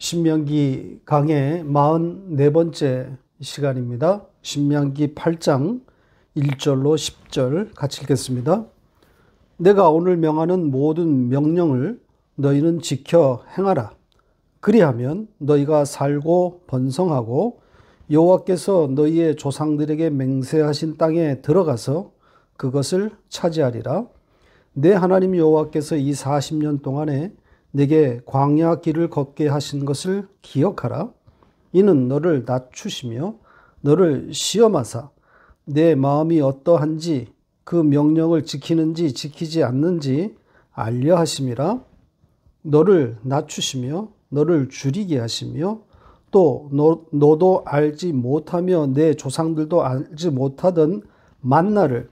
신명기 강의 44번째 시간입니다. 신명기 8장 1절로 10절 같이 읽겠습니다. 내가 오늘 명하는 모든 명령을 너희는 지켜 행하라. 그리하면 너희가 살고 번성하고 여호와께서 너희의 조상들에게 맹세하신 땅에 들어가서 그것을 차지하리라. 내 하나님 여호와께서 이 40년 동안에 내게 광야 길을 걷게 하신 것을 기억하라. 이는 너를 낮추시며 너를 시험하사 내 마음이 어떠한지 그 명령을 지키는지 지키지 않는지 알려 하심이라. 너를 낮추시며 너를 줄이게 하시며 또 너도 알지 못하며 내 조상들도 알지 못하던 만나를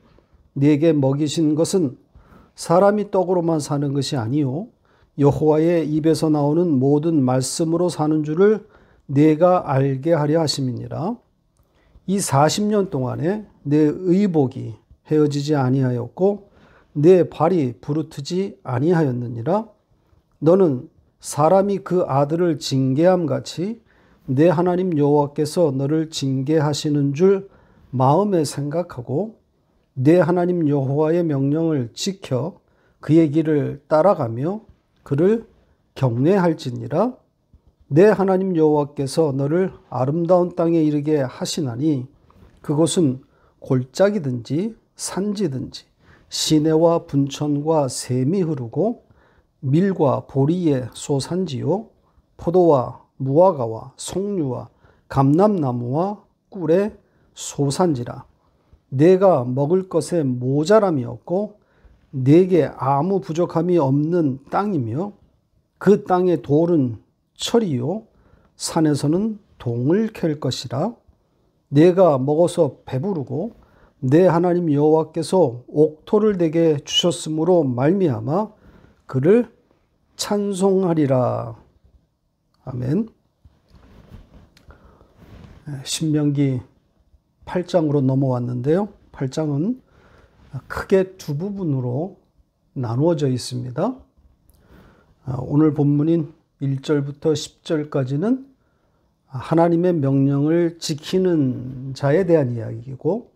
네게 먹이신 것은 사람이 떡으로만 사는 것이 아니요 여호와의 입에서 나오는 모든 말씀으로 사는 줄을 네가 알게 하려 하심이니라. 이 40년 동안에 내 의복이 헤어지지 아니하였고 내 발이 부르트지 아니하였느니라. 너는 사람이 그 아들을 징계함 같이 내 하나님 여호와께서 너를 징계하시는 줄 마음에 생각하고 내 하나님 여호와의 명령을 지켜 그의 길을 따라가며 그를 경외할지니라. 내 하나님 여호와께서 너를 아름다운 땅에 이르게 하시나니 그곳은 골짜기든지 산지든지 시내와 분천과 샘이 흐르고 밀과 보리의 소산지요 포도와 무화과와 송류와 감람나무와 꿀의 소산지라. 내가 먹을 것에 모자람이 없고 내게 아무 부족함이 없는 땅이며 그 땅의 돌은 철이요 산에서는 동을 캘 것이라. 내가 먹어서 배부르고 내 하나님 여호와께서 옥토를 내게 주셨으므로 말미암아 그를 찬송하리라. 아멘. 신명기 8장으로 넘어왔는데요. 8장은 크게 두 부분으로 나누어져 있습니다. 오늘 본문인 1절부터 10절까지는 하나님의 명령을 지키는 자에 대한 이야기이고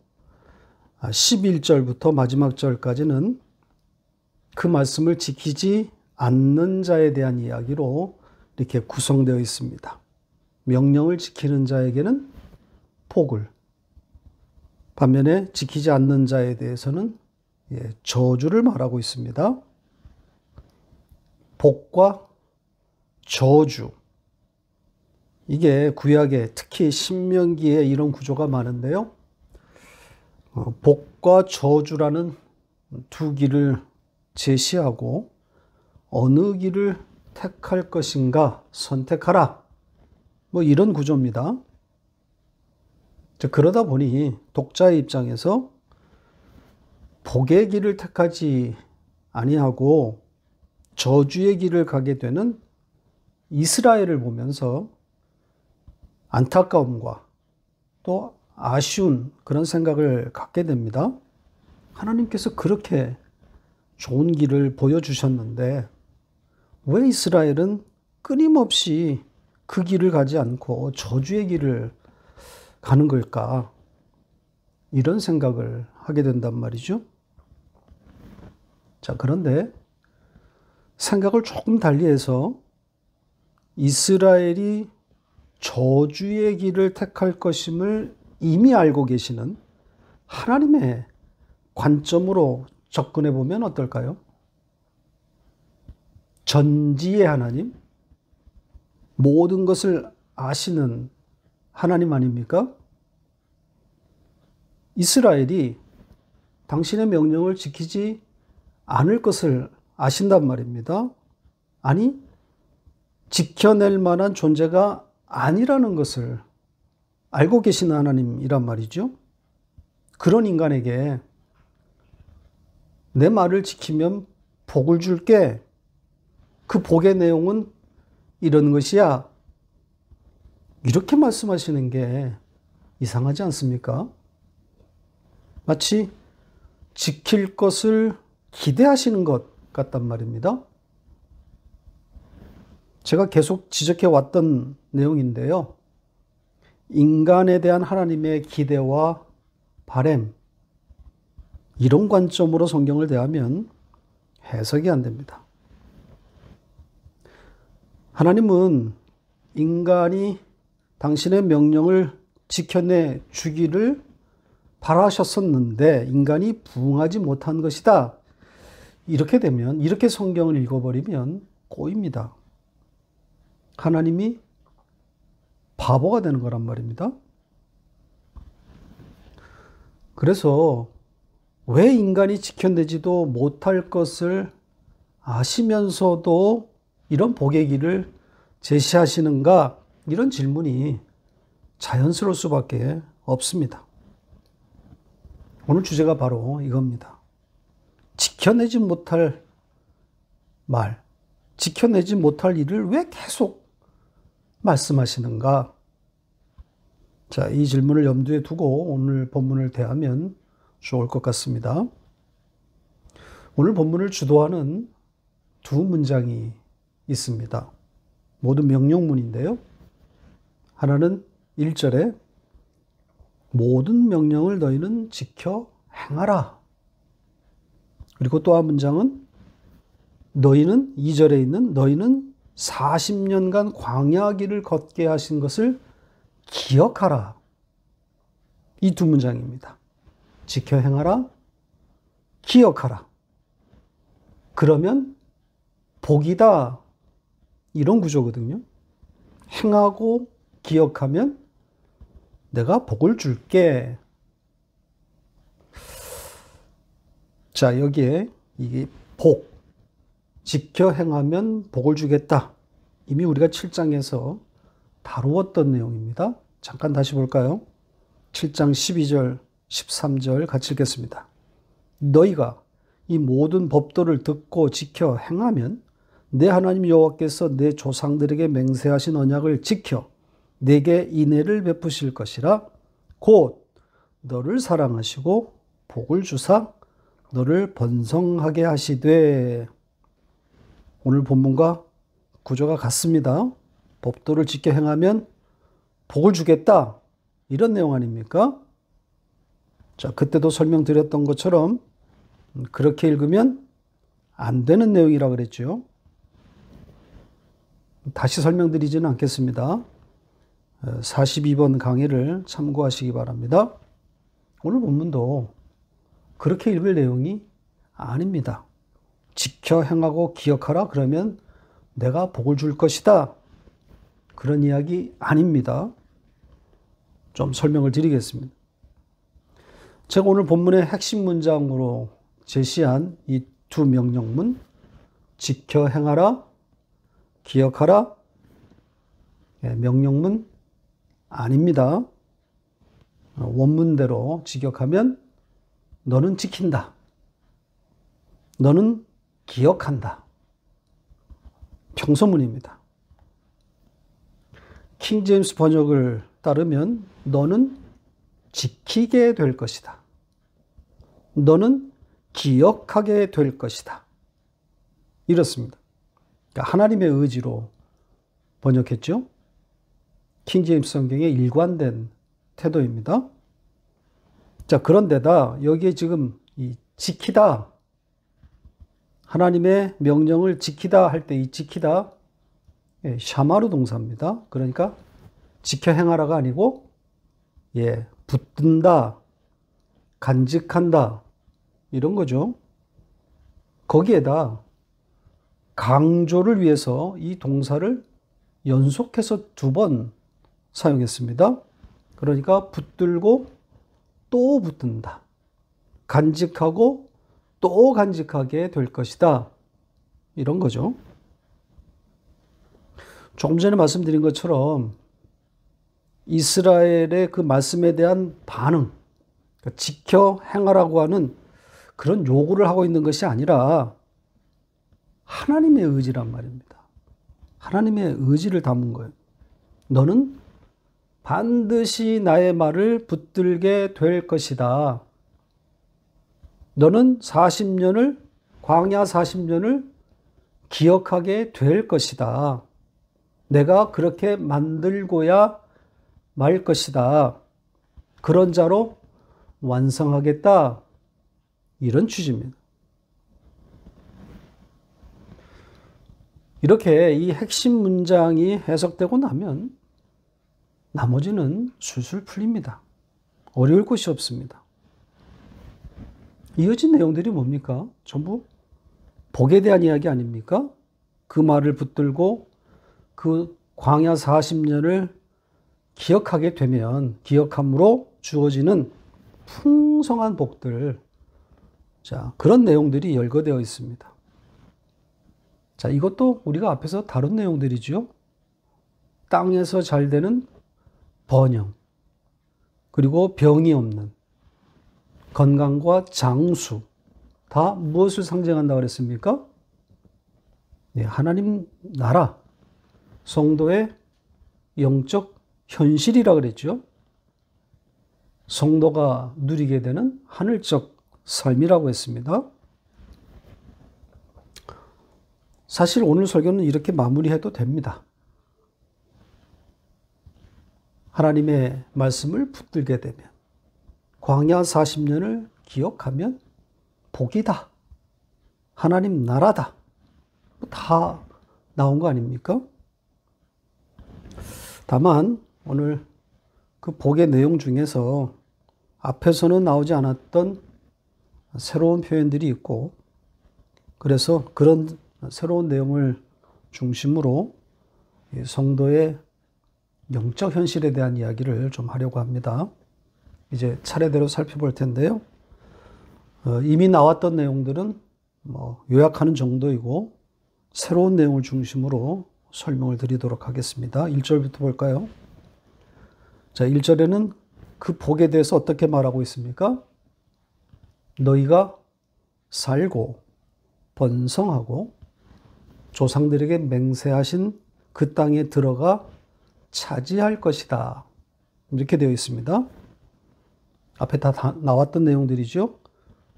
11절부터 마지막 절까지는 그 말씀을 지키지 않는 자에 대한 이야기로 이렇게 구성되어 있습니다. 명령을 지키는 자에게는 복을, 반면에 지키지 않는 자에 대해서는 저주를 말하고 있습니다. 복과 저주. 이게 구약에 특히 신명기에 이런 구조가 많은데요. 복과 저주라는 두 길을 제시하고 어느 길을 택할 것인가 선택하라. 이런 구조입니다. 그러다 보니 독자의 입장에서 복의 길을 택하지 아니하고 저주의 길을 가게 되는 이스라엘을 보면서 안타까움과 또 아쉬운 그런 생각을 갖게 됩니다. 하나님께서 그렇게 좋은 길을 보여주셨는데 왜 이스라엘은 끊임없이 그 길을 가지 않고 저주의 길을 가는 걸까? 이런 생각을 하게 된단 말이죠. 자, 그런데 생각을 조금 달리해서 이스라엘이 저주의 길을 택할 것임을 이미 알고 계시는 하나님의 관점으로 접근해 보면 어떨까요? 전지의 하나님, 모든 것을 아시는 하나님 아닙니까? 이스라엘이 당신의 명령을 지키지 않을 것을 아신단 말입니다. 아니, 지켜낼 만한 존재가 아니라는 것을 알고 계시는 하나님이란 말이죠. 그런 인간에게 내 말을 지키면 복을 줄게. 그 복의 내용은 이런 것이야. 이렇게 말씀하시는 게 이상하지 않습니까? 마치 지킬 것을 기대하시는 것 같단 말입니다. 제가 계속 지적해 왔던 내용인데요. 인간에 대한 하나님의 기대와 바램, 이런 관점으로 성경을 대하면 해석이 안 됩니다. 하나님은 인간이 당신의 명령을 지켜내 주기를 바라셨었는데 인간이 부응하지 못한 것이다. 이렇게 되면, 이렇게 성경을 읽어버리면 꼬입니다. 하나님이 바보가 되는 거란 말입니다. 그래서 왜 인간이 지켜내지도 못할 것을 아시면서도 이런 복의 길을 제시하시는가? 이런 질문이 자연스러울 수밖에 없습니다. 오늘 주제가 바로 이겁니다. 지켜내지 못할 말, 지켜내지 못할 일을 왜 계속 말씀하시는가? 자, 이 질문을 염두에 두고 오늘 본문을 대하면 좋을 것 같습니다. 오늘 본문을 주도하는 두 문장이 있습니다. 모두 명령문인데요. 하나는 1절에 모든 명령을 너희는 지켜 행하라. 그리고 또 한 문장은 너희는 2절에 있는 너희는 40년간 광야 길을 걷게 하신 것을 기억하라. 이 두 문장입니다. 지켜 행하라, 기억하라. 그러면 복이다. 이런 구조거든요. 행하고 기억하면 내가 복을 줄게. 자, 여기에 이게 복, 지켜 행하면 복을 주겠다. 이미 우리가 7장에서 다루었던 내용입니다. 잠깐 다시 볼까요? 7장 12절, 13절 같이 읽겠습니다. 너희가 이 모든 법도를 듣고 지켜 행하면 내 하나님 여호와께서 내 조상들에게 맹세하신 언약을 지켜 내게 인애를 베푸실 것이라. 곧 너를 사랑하시고 복을 주사 너를 번성하게 하시되. 오늘 본문과 구조가 같습니다. 법도를 지켜 행하면 복을 주겠다. 이런 내용 아닙니까? 자, 그때도 설명드렸던 것처럼 그렇게 읽으면 안 되는 내용이라 그랬죠. 다시 설명드리지는 않겠습니다. 42번 강의를 참고하시기 바랍니다. 오늘 본문도 그렇게 읽을 내용이 아닙니다. 지켜 행하고 기억하라 그러면 내가 복을 줄 것이다. 그런 이야기 아닙니다. 좀 설명을 드리겠습니다. 제가 오늘 본문의 핵심 문장으로 제시한 이 두 명령문, 지켜 행하라, 기억하라, 명령문 아닙니다. 원문대로 직역하면 너는 지킨다. 너는 기억한다. 평서문입니다. 킹제임스 번역을 따르면 너는 지키게 될 것이다. 너는 기억하게 될 것이다. 이렇습니다. 그러니까 하나님의 의지로 번역했죠. 킹제임스 성경의 일관된 태도입니다. 자, 그런데다 여기에 지금 이 지키다, 하나님의 명령을 지키다 할 때 이 지키다 샤마르 동사입니다. 그러니까 지켜 행하라가 아니고 붙든다, 간직한다 이런 거죠. 거기에다 강조를 위해서 이 동사를 연속해서 2번 사용했습니다. 그러니까 붙들고 또 붙든다, 간직하고 또 간직하게 될 것이다 이런 거죠. 조금 전에 말씀드린 것처럼 이스라엘의 그 말씀에 대한 반응, 그러니까 지켜 행하라고 하는 그런 요구를 하고 있는 것이 아니라 하나님의 의지란 말입니다. 하나님의 의지를 담은 거예요. 너는 반드시 나의 말을 붙들게 될 것이다. 너는 40년을, 광야 40년을 기억하게 될 것이다. 내가 그렇게 만들고야 말 것이다. 그런 자로 완성하겠다. 이런 취지입니다. 이렇게 이 핵심 문장이 해석되고 나면 나머지는 술술 풀립니다. 어려울 것이 없습니다. 이어진 내용들이 뭡니까? 전부 복에 대한 이야기 아닙니까? 그 말을 붙들고 그 광야 40년을 기억하게 되면 기억함으로 주어지는 풍성한 복들, 자, 그런 내용들이 열거되어 있습니다. 자, 이것도 우리가 앞에서 다룬 내용들이죠. 땅에서 잘 되는 번영, 그리고 병이 없는 건강과 장수, 다 무엇을 상징한다고 그랬습니까? 네, 하나님 나라, 성도의 영적 현실이라 그랬죠. 성도가 누리게 되는 하늘적 삶이라고 했습니다. 사실 오늘 설교는 이렇게 마무리해도 됩니다. 하나님의 말씀을 붙들게 되면, 광야 40년을 기억하면 복이다. 하나님 나라다. 다 나온 거 아닙니까? 다만 오늘 그 복의 내용 중에서 앞에서는 나오지 않았던 새로운 표현들이 있고, 그래서 그런 새로운 내용을 중심으로 성도의 영적 현실에 대한 이야기를 좀 하려고 합니다. 이제 차례대로 살펴볼 텐데요. 이미 나왔던 내용들은 요약하는 정도이고, 새로운 내용을 중심으로 설명을 드리도록 하겠습니다. 1절부터 볼까요? 자, 1절에는 그 복에 대해서 어떻게 말하고 있습니까? 너희가 살고 번성하고 조상들에게 맹세하신 그 땅에 들어가 차지할 것이다. 이렇게 되어 있습니다. 앞에 다 나왔던 내용들이죠.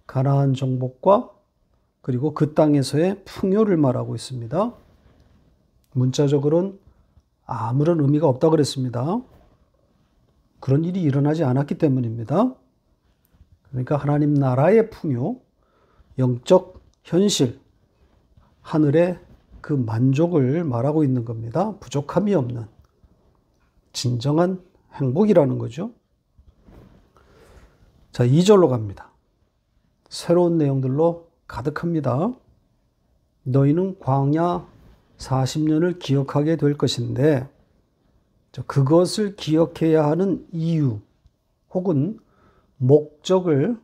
가나안 정복과 그리고 그 땅에서의 풍요를 말하고 있습니다. 문자적으로는 아무런 의미가 없다고 그랬습니다. 그런 일이 일어나지 않았기 때문입니다. 그러니까 하나님 나라의 풍요, 영적 현실, 하늘의 그 만족을 말하고 있는 겁니다. 부족함이 없는 진정한 행복이라는 거죠. 자, 2절로 갑니다. 새로운 내용들로 가득합니다. 너희는 광야 40년을 기억하게 될 것인데, 그것을 기억해야 하는 이유 혹은 목적을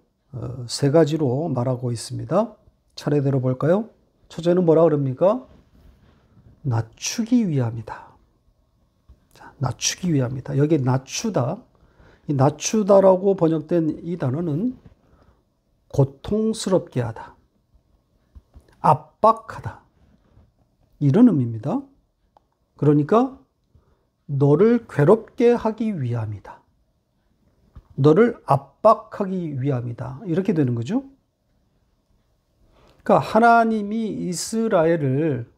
세 가지로 말하고 있습니다. 차례대로 볼까요? 첫째는 뭐라 그럽니까? 낮추기 위함이다. 자, 낮추기 위함이다. 여기 낮추다. 이 낮추다라고 번역된 이 단어는 고통스럽게 하다, 압박하다, 이런 의미입니다. 그러니까 너를 괴롭게 하기 위함이다. 너를 압박하기 위함이다. 이렇게 되는 거죠. 그러니까 하나님이 이스라엘을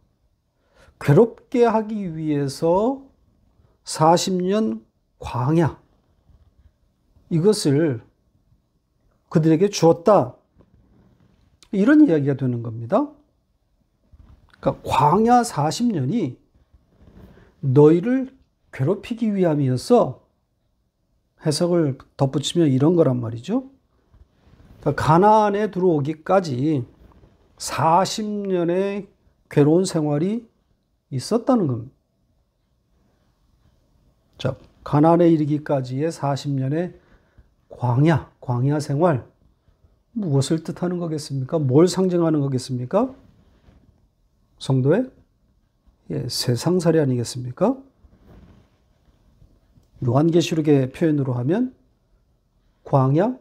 괴롭게 하기 위해서 40년 광야, 이것을 그들에게 주었다. 이런 이야기가 되는 겁니다. 그러니까 광야 40년이 너희를 괴롭히기 위함이어서, 해석을 덧붙이면 이런 거란 말이죠. 그러니까 가나안에 들어오기까지 40년의 괴로운 생활이 있었다는 겁니다. 자, 가나안에 이르기까지의 40년의 광야 생활, 무엇을 뜻하는 거겠습니까? 뭘 상징하는 거겠습니까? 성도의 세상살이 아니겠습니까? 요한계시록의 표현으로 하면 광야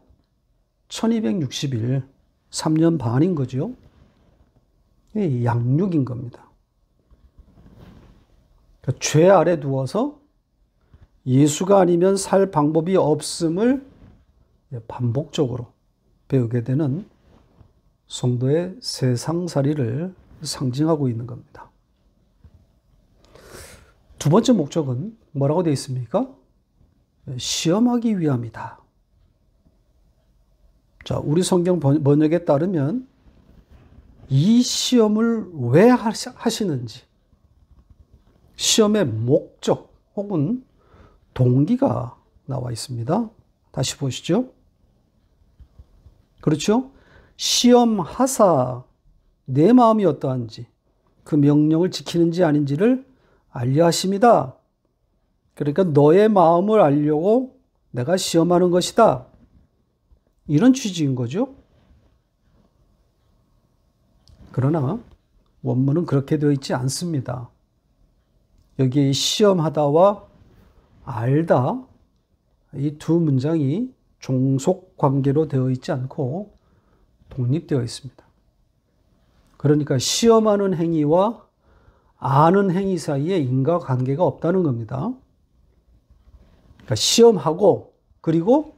1260일, 3년 반인 거죠. 양육인 겁니다. 그러니까 죄 아래 두어서 예수가 아니면 살 방법이 없음을 반복적으로 배우게 되는 성도의 세상살이를 상징하고 있는 겁니다. 두 번째 목적은 뭐라고 되어 있습니까? 시험하기 위함이다. 자, 우리 성경 번역에 따르면 이 시험을 왜 하시는지, 시험의 목적 혹은 동기가 나와 있습니다. 다시 보시죠. 그렇죠? 시험하사 내 마음이 어떠한지, 그 명령을 지키는지 아닌지를 알려 하심이다. 그러니까 너의 마음을 알려고 내가 시험하는 것이다. 이런 취지인 거죠. 그러나 원문은 그렇게 되어 있지 않습니다. 여기에 시험하다와 알다, 이 두 문장이 종속 관계로 되어 있지 않고 독립되어 있습니다. 그러니까 시험하는 행위와 아는 행위 사이에 인과관계가 없다는 겁니다. 그러니까 시험하고 그리고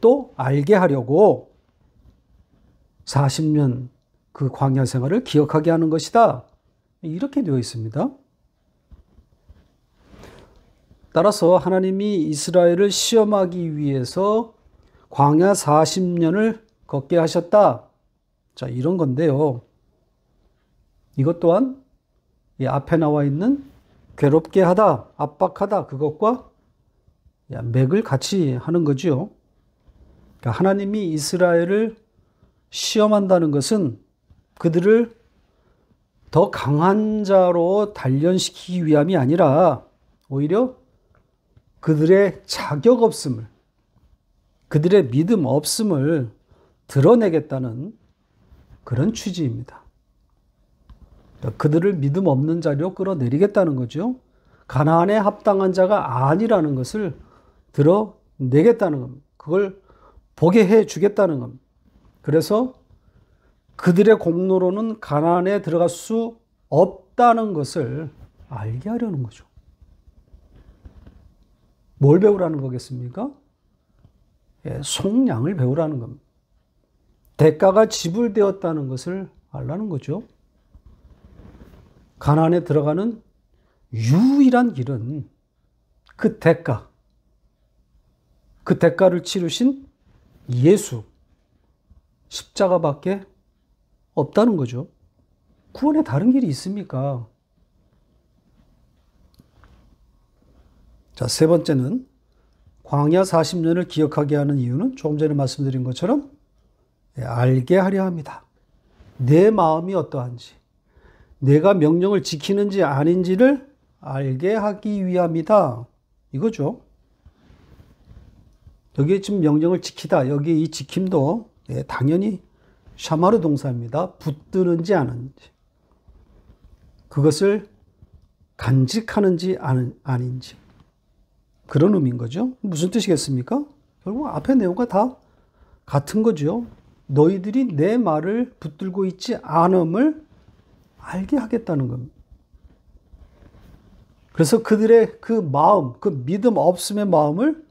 또 알게 하려고 40년 그 광야 생활을 기억하게 하는 것이다. 이렇게 되어 있습니다. 따라서 하나님이 이스라엘을 시험하기 위해서 광야 40년을 걷게 하셨다. 자, 이런 건데요. 이것 또한 이 앞에 나와 있는 괴롭게 하다, 압박하다, 그것과 맥을 같이 하는 거죠. 그러니까 하나님이 이스라엘을 시험한다는 것은 그들을 더 강한 자로 단련시키기 위함이 아니라 오히려 그들의 자격 없음을, 그들의 믿음 없음을 드러내겠다는 그런 취지입니다. 그들을 믿음 없는 자리로 끌어내리겠다는 거죠. 가나안에 합당한 자가 아니라는 것을 드러내겠다는 겁니다. 그걸 보게 해 주겠다는 겁니다. 그래서 그들의 공로로는 가나안에 들어갈 수 없다는 것을 알게 하려는 거죠. 뭘 배우라는 거겠습니까? 속량을 배우라는 겁니다. 대가가 지불되었다는 것을 알라는 거죠. 가나안에 들어가는 유일한 길은 그 대가를 치르신 예수, 십자가밖에 없다는 거죠. 구원에 다른 길이 있습니까? 자, 세 번째는 광야 40년을 기억하게 하는 이유는 조금 전에 말씀드린 것처럼 알게 하려 합니다. 내 마음이 어떠한지, 내가 명령을 지키는지 아닌지를 알게 하기 위함이다. 이거죠. 여기에 지금 명령을 지키다. 여기 이 지킴도 당연히 샤마르 동사입니다. 붙드는지 아닌지. 그것을 간직하는지 아닌지. 그런 의미인 거죠. 무슨 뜻이겠습니까? 결국 앞의 내용과 다 같은 거죠. 너희들이 내 말을 붙들고 있지 않음을 알게 하겠다는 겁니다. 그래서 그들의 그 마음, 그 믿음 없음의 마음을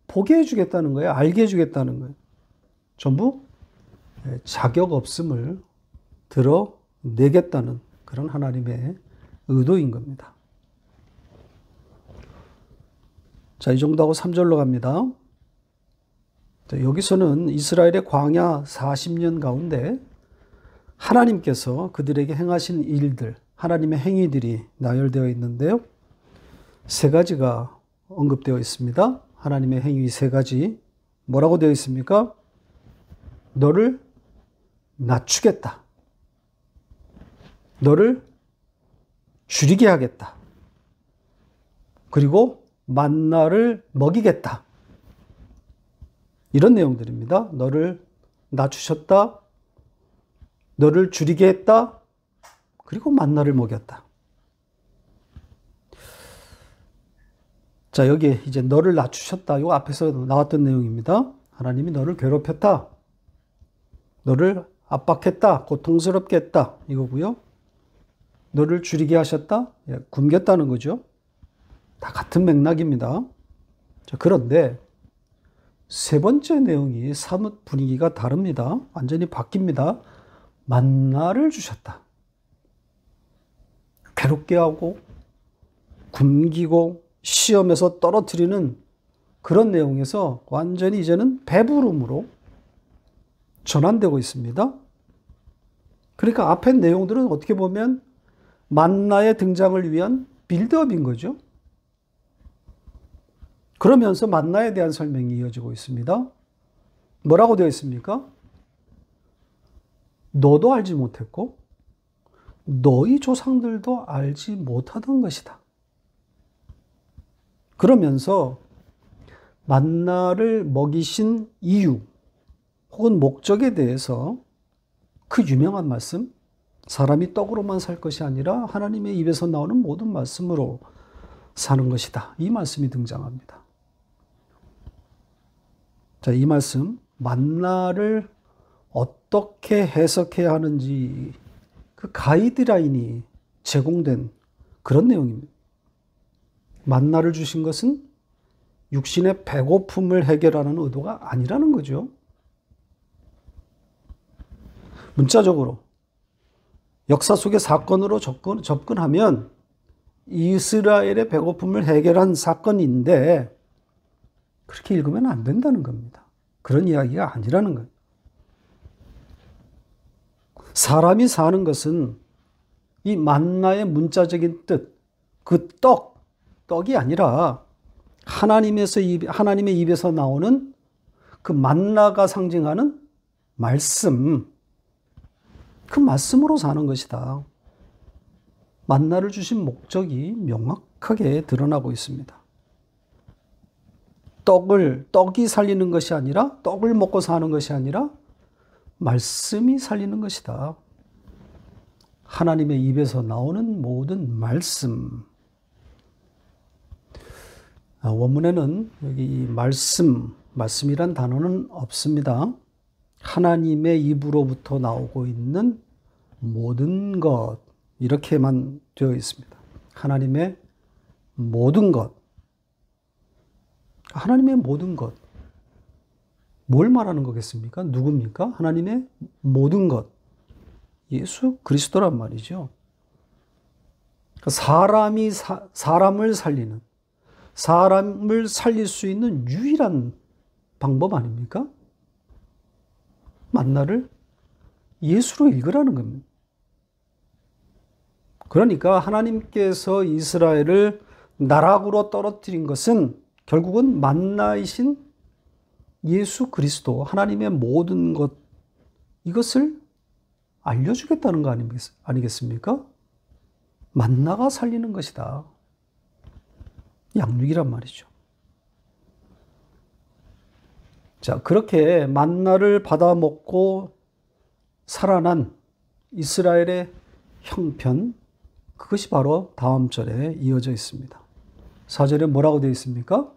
보게 해주겠다는 거예요. 알게 해주겠다는 거예요. 전부 자격 없음을 드러내겠다는 그런 하나님의 의도인 겁니다. 자, 이 정도 하고 3절로 갑니다. 자, 여기서는 이스라엘의 광야 40년 가운데 하나님께서 그들에게 행하신 일들, 하나님의 행위들이 나열되어 있는데요. 세 가지가 언급되어 있습니다. 하나님의 행위 세 가지. 뭐라고 되어 있습니까? 너를 낮추겠다. 너를 줄이게 하겠다. 그리고 만나를 먹이겠다. 이런 내용들입니다. 너를 낮추셨다. 너를 줄이게 했다. 그리고 만나를 먹였다. 자, 여기 이제 너를 낮추셨다. 이거 앞에서 나왔던 내용입니다. 하나님이 너를 괴롭혔다. 너를 압박했다. 고통스럽게 했다. 이거고요. 너를 줄이게 하셨다. 굶겼다는 거죠. 다 같은 맥락입니다. 자, 그런데 세 번째 내용이 사뭇 분위기가 다릅니다. 완전히 바뀝니다. 만나를 주셨다. 괴롭게 하고 굶기고 시험에서 떨어뜨리는 그런 내용에서 완전히 이제는 배부름으로 전환되고 있습니다. 그러니까 앞에 내용들은 어떻게 보면 만나의 등장을 위한 빌드업인 거죠. 그러면서 만나에 대한 설명이 이어지고 있습니다. 뭐라고 되어 있습니까? 너도 알지 못했고 너희 조상들도 알지 못하던 것이다. 그러면서 만나를 먹이신 이유 혹은 목적에 대해서 그 유명한 말씀, 사람이 떡으로만 살 것이 아니라 하나님의 입에서 나오는 모든 말씀으로 사는 것이다. 이 말씀이 등장합니다. 자, 이 말씀, 만나를 어떻게 해석해야 하는지 그 가이드라인이 제공된 그런 내용입니다. 만나를 주신 것은 육신의 배고픔을 해결하는 의도가 아니라는 거죠. 문자적으로 역사 속의 사건으로 접근하면 이스라엘의 배고픔을 해결한 사건인데 그렇게 읽으면 안 된다는 겁니다. 그런 이야기가 아니라는 거예요. 사람이 사는 것은 이 만나의 문자적인 뜻, 그 떡이 아니라 하나님의 입에서 나오는 그 만나가 상징하는 말씀, 그 말씀으로 사는 것이다. 만나를 주신 목적이 명확하게 드러나고 있습니다. 떡이 살리는 것이 아니라, 떡을 먹고 사는 것이 아니라 말씀이 살리는 것이다. 하나님의 입에서 나오는 모든 말씀. 원문에는 여기 이 말씀이란 단어는 없습니다. 하나님의 입으로부터 나오고 있는 모든 것, 이렇게만 되어 있습니다. 하나님의 모든 것. 하나님의 모든 것. 뭘 말하는 거겠습니까? 누굽니까? 하나님의 모든 것. 예수 그리스도란 말이죠. 사람을 살릴 수 있는 유일한 방법 아닙니까? 만나를 예수로 읽으라는 겁니다. 그러니까 하나님께서 이스라엘을 나락으로 떨어뜨린 것은 결국은 만나이신 예수 그리스도, 하나님의 모든 것, 이것을 알려주겠다는 거 아니겠습니까? 만나가 살리는 것이다. 양육이란 말이죠. 자, 그렇게 만나를 받아 먹고 살아난 이스라엘의 형편, 그것이 바로 다음 절에 이어져 있습니다. 4절에 뭐라고 되어 있습니까?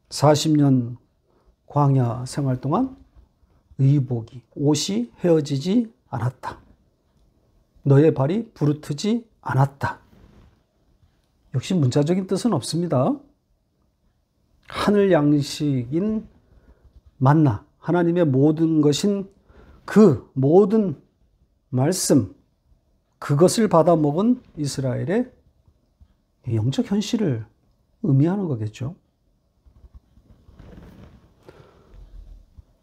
40년 광야 생활 동안 의복이, 옷이 헤어지지 않았다. 너의 발이 부르트지 않았다. 역시 문자적인 뜻은 없습니다. 하늘 양식인 만나, 하나님의 모든 것인 그 모든 말씀, 그것을 받아 먹은 이스라엘의 영적 현실을 의미하는 거겠죠.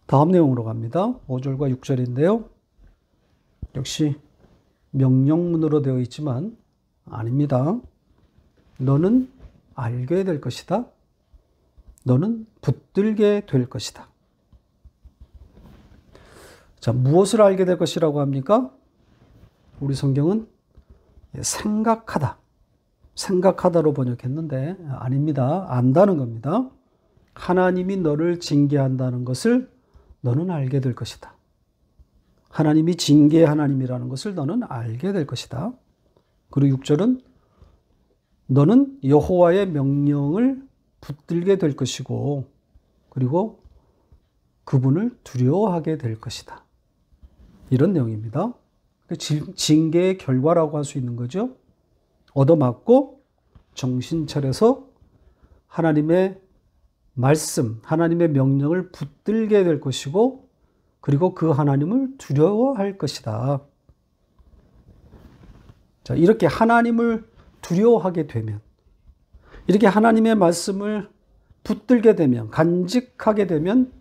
다음 내용으로 갑니다. 5절과 6절인데요. 역시 명령문으로 되어 있지만 아닙니다. 너는 알게 될 것이다. 너는 붙들게 될 것이다. 자, 무엇을 알게 될 것이라고 합니까? 우리 성경은 생각하다로 번역했는데 아닙니다. 안다는 겁니다. 하나님이 너를 징계한다는 것을 너는 알게 될 것이다. 하나님이 징계의 하나님이라는 것을 너는 알게 될 것이다. 그리고 6절은 너는 여호와의 명령을 붙들게 될 것이고 그리고 그분을 두려워하게 될 것이다. 이런 내용입니다. 징계의 결과라고 할 수 있는 거죠. 얻어맞고 정신 차려서 하나님의 말씀, 하나님의 명령을 붙들게 될 것이고 그리고 그 하나님을 두려워할 것이다. 자, 이렇게 하나님을 두려워하게 되면 이렇게 하나님의 말씀을 붙들게 되면, 간직하게 되면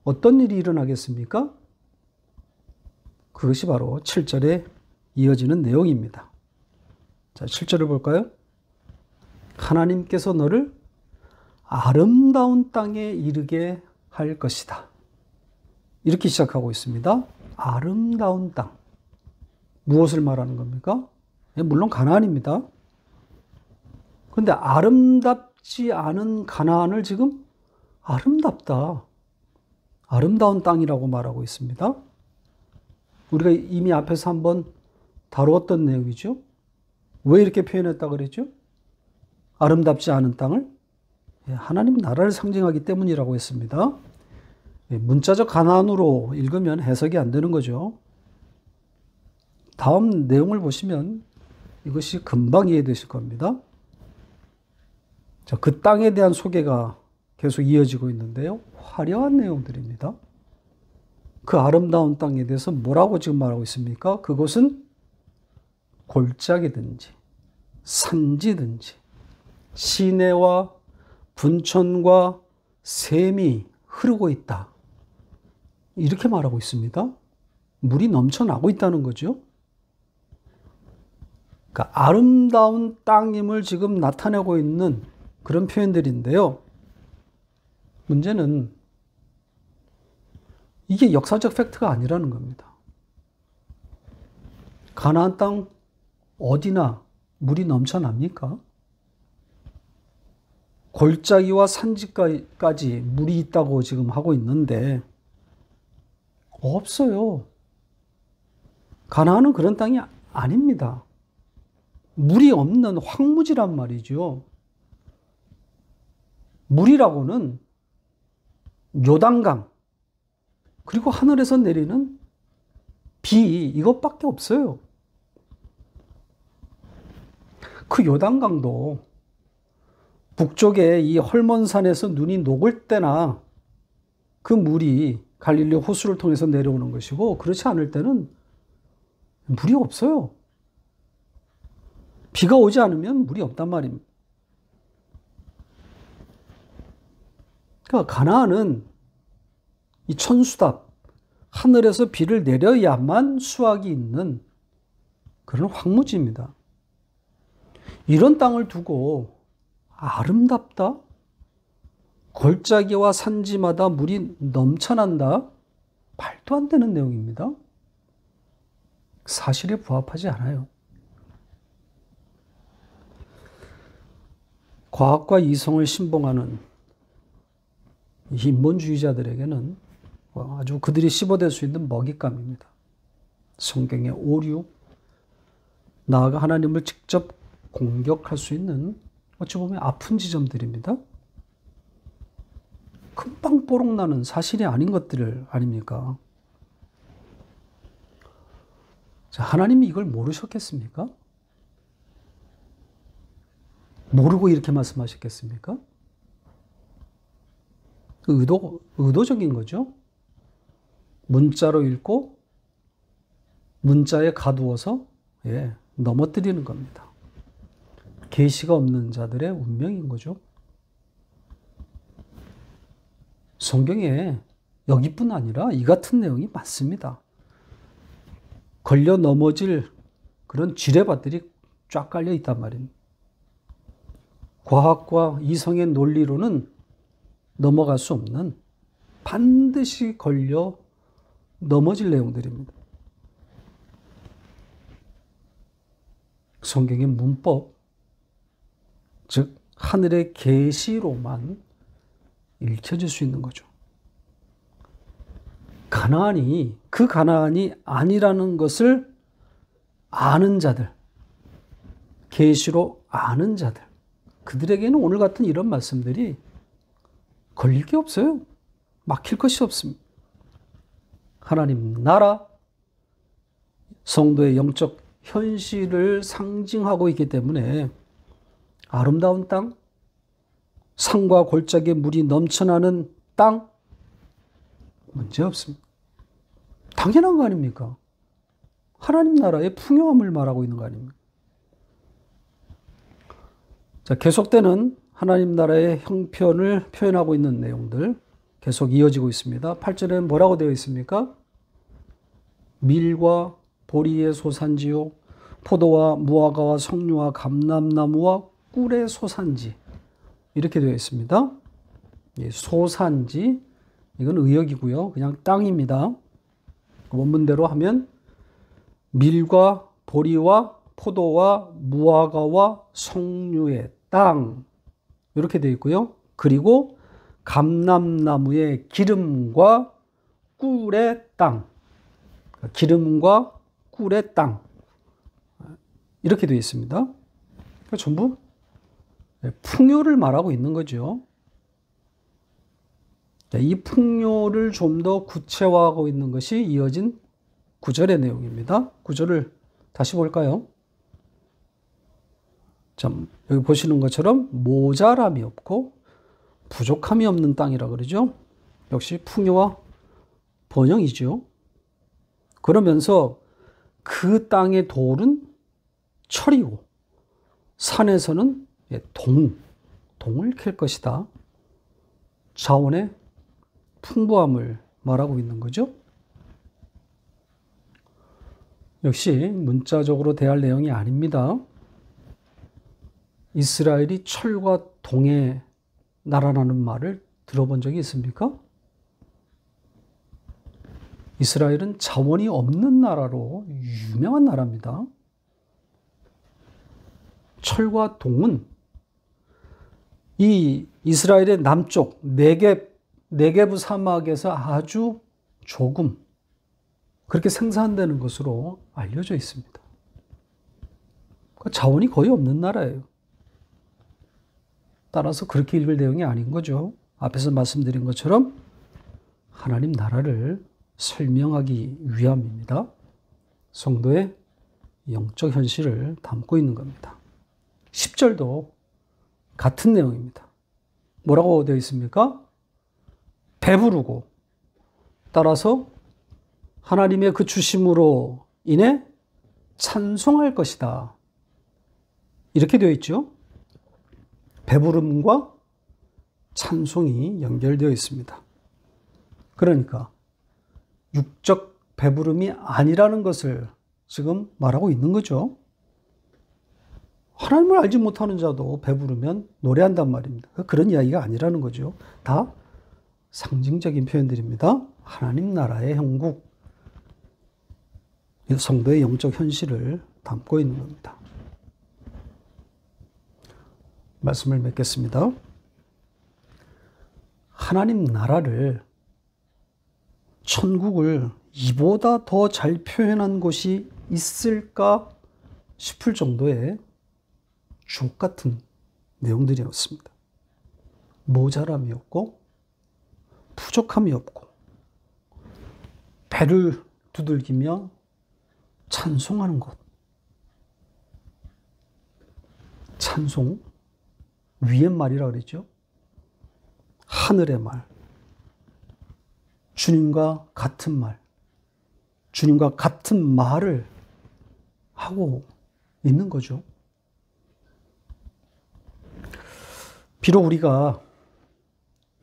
어떤 일이 일어나겠습니까? 그것이 바로 7절에 이어지는 내용입니다. 자, 7절을 볼까요? 하나님께서 너를 아름다운 땅에 이르게 할 것이다. 이렇게 시작하고 있습니다. 아름다운 땅. 무엇을 말하는 겁니까? 물론 가나안입니다. 그런데 아름답지 않은 가나안을 지금 아름답다, 아름다운 땅이라고 말하고 있습니다. 우리가 이미 앞에서 한번 다루었던 내용이죠. 왜 이렇게 표현했다 그랬죠? 아름답지 않은 땅을 하나님 나라를 상징하기 때문이라고 했습니다. 문자적 가나안으로 읽으면 해석이 안 되는 거죠. 다음 내용을 보시면 이것이 금방 이해되실 겁니다. 자, 그 땅에 대한 소개가 계속 이어지고 있는데요. 화려한 내용들입니다. 그 아름다운 땅에 대해서 뭐라고 지금 말하고 있습니까? 그곳은 골짜기든지 산지든지 시내와 분천과 샘이 흐르고 있다. 이렇게 말하고 있습니다. 물이 넘쳐나고 있다는 거죠. 그러니까 아름다운 땅임을 지금 나타내고 있는 그런 표현들인데요. 문제는 이게 역사적 팩트가 아니라는 겁니다. 가나안 땅 어디나 물이 넘쳐납니까? 골짜기와 산지까지 물이 있다고 지금 하고 있는데 없어요. 가나안은 그런 땅이 아닙니다. 물이 없는 황무지란 말이죠. 물이라고는 요단강, 그리고 하늘에서 내리는 비, 이것밖에 없어요. 그 요단강도 북쪽에 이 헐몬산에서 눈이 녹을 때나 그 물이 갈릴리 호수를 통해서 내려오는 것이고, 그렇지 않을 때는 물이 없어요. 비가 오지 않으면 물이 없단 말입니다. 그러니까 가나안은 이 천수답, 하늘에서 비를 내려야만 수확이 있는 그런 황무지입니다. 이런 땅을 두고 아름답다? 골짜기와 산지마다 물이 넘쳐난다? 말도 안 되는 내용입니다. 사실에 부합하지 않아요. 과학과 이성을 신봉하는 인본주의자들에게는 아주 그들이 씹어댈 수 있는 먹잇감입니다. 성경의 오류, 나아가 하나님을 직접 공격할 수 있는 어찌 보면 아픈 지점들입니다. 금방 뽀록나는 사실이 아닌 것들 아닙니까? 자, 하나님이 이걸 모르셨겠습니까? 모르고 이렇게 말씀하셨겠습니까? 의도적인 거죠. 문자로 읽고 문자에 가두어서 넘어뜨리는 겁니다. 계시가 없는 자들의 운명인 거죠. 성경에 여기뿐 아니라 이 같은 내용이 많습니다. 걸려 넘어질 그런 지뢰밭들이 쫙 깔려 있단 말입니다. 과학과 이성의 논리로는 넘어갈 수 없는, 반드시 걸려 넘어질 내용들입니다. 성경의 문법, 즉 하늘의 계시로만 읽혀질 수 있는 거죠. 가나안이 그 가나안이 아니라는 것을 아는 자들, 계시로 아는 자들, 그들에게는 오늘 같은 이런 말씀들이 걸릴 게 없어요. 막힐 것이 없습니다. 하나님 나라, 성도의 영적 현실을 상징하고 있기 때문에 아름다운 땅, 산과 골짜기에 물이 넘쳐나는 땅, 문제 없습니다. 당연한 거 아닙니까? 하나님 나라의 풍요함을 말하고 있는 거 아닙니까? 자, 계속되는 하나님 나라의 형편을 표현하고 있는 내용들 계속 이어지고 있습니다. 8절에는 뭐라고 되어 있습니까? 밀과 보리의 소산지요, 포도와 무화과와 석류와 감람나무와 꿀의 소산지, 이렇게 되어 있습니다. 소산지, 이건 의역이고요. 그냥 땅입니다. 원문대로 하면 밀과 보리와 포도와 무화과와 석류의 땅, 이렇게 되어 있고요. 그리고 감람나무의 기름과 꿀의 땅, 기름과 꿀의 땅, 이렇게 되어 있습니다. 그러니까 전부 풍요를 말하고 있는 거죠. 이 풍요를 좀 더 구체화하고 있는 것이 이어진 9절의 내용입니다. 9절을 다시 볼까요? 자, 여기 보시는 것처럼 모자람이 없고 부족함이 없는 땅이라 그러죠. 역시 풍요와 번영이죠. 그러면서 그 땅의 돌은 철이고 산에서는 동을 캘 것이다. 자원의 풍부함을 말하고 있는 거죠. 역시 문자적으로 대할 내용이 아닙니다. 이스라엘이 철과 동의 나라라는 말을 들어본 적이 있습니까? 이스라엘은 자원이 없는 나라로 유명한 나라입니다. 철과 동은 이 이스라엘의 남쪽 네게브 사막에서 아주 조금 그렇게 생산되는 것으로 알려져 있습니다. 그러니까 자원이 거의 없는 나라예요. 따라서 그렇게 읽을 내용이 아닌 거죠. 앞에서 말씀드린 것처럼 하나님 나라를 설명하기 위함입니다. 성도의 영적 현실을 담고 있는 겁니다. 10절도 같은 내용입니다. 뭐라고 되어 있습니까? 배부르고 따라서 하나님의 그 주심으로 인해 찬송할 것이다. 이렇게 되어 있죠. 배부름과 찬송이 연결되어 있습니다. 그러니까 육적 배부름이 아니라는 것을 지금 말하고 있는 거죠. 하나님을 알지 못하는 자도 배부르면 노래한단 말입니다. 그런 이야기가 아니라는 거죠. 다 상징적인 표현들입니다. 하나님 나라의 형국, 성도의 영적 현실을 담고 있는 겁니다. 말씀을 맺겠습니다. 하나님 나라를, 천국을 이보다 더 잘 표현한 곳이 있을까 싶을 정도의 주옥 같은 내용들이었습니다. 모자람이 없고 부족함이 없고 배를 두들기며 찬송하는 것. 찬송, 위의 말이라 그랬죠. 하늘의 말, 주님과 같은 말, 주님과 같은 말을 하고 있는 거죠. 비록 우리가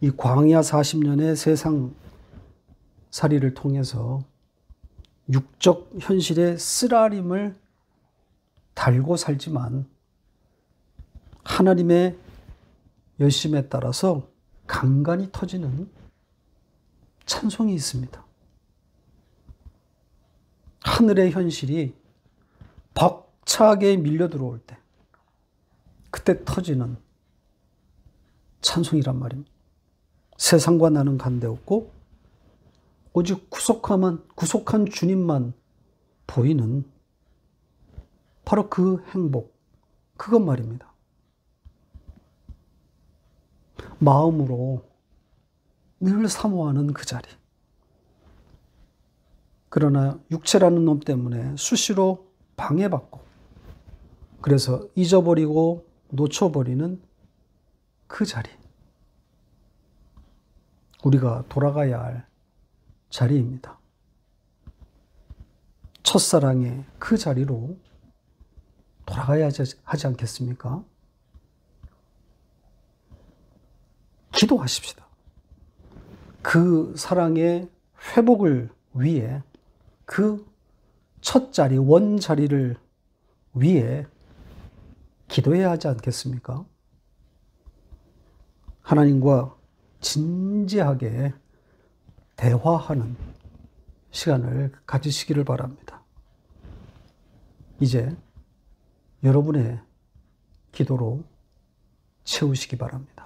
이 광야 40년의 세상 살이를 통해서 육적 현실의 쓰라림을 달고 살지만 하나님의 열심에 따라서 간간히 터지는 찬송이 있습니다. 하늘의 현실이 벅차게 밀려 들어올 때 그때 터지는 찬송이란 말입니다. 세상과 나는 관계없고 오직 구속한 주님만 보이는 바로 그 행복, 그것 말입니다. 마음으로 늘 사모하는 그 자리. 그러나 육체라는 놈 때문에 수시로 방해받고 그래서 잊어버리고 놓쳐버리는 그 자리. 우리가 돌아가야 할 자리입니다. 첫사랑의 그 자리로 돌아가야 하지 않겠습니까? 기도하십시다. 그 사랑의 회복을 위해, 그 첫 자리, 원자리를 위해 기도해야 하지 않겠습니까? 하나님과 진지하게 대화하는 시간을 가지시기를 바랍니다. 이제 여러분의 기도로 채우시기 바랍니다.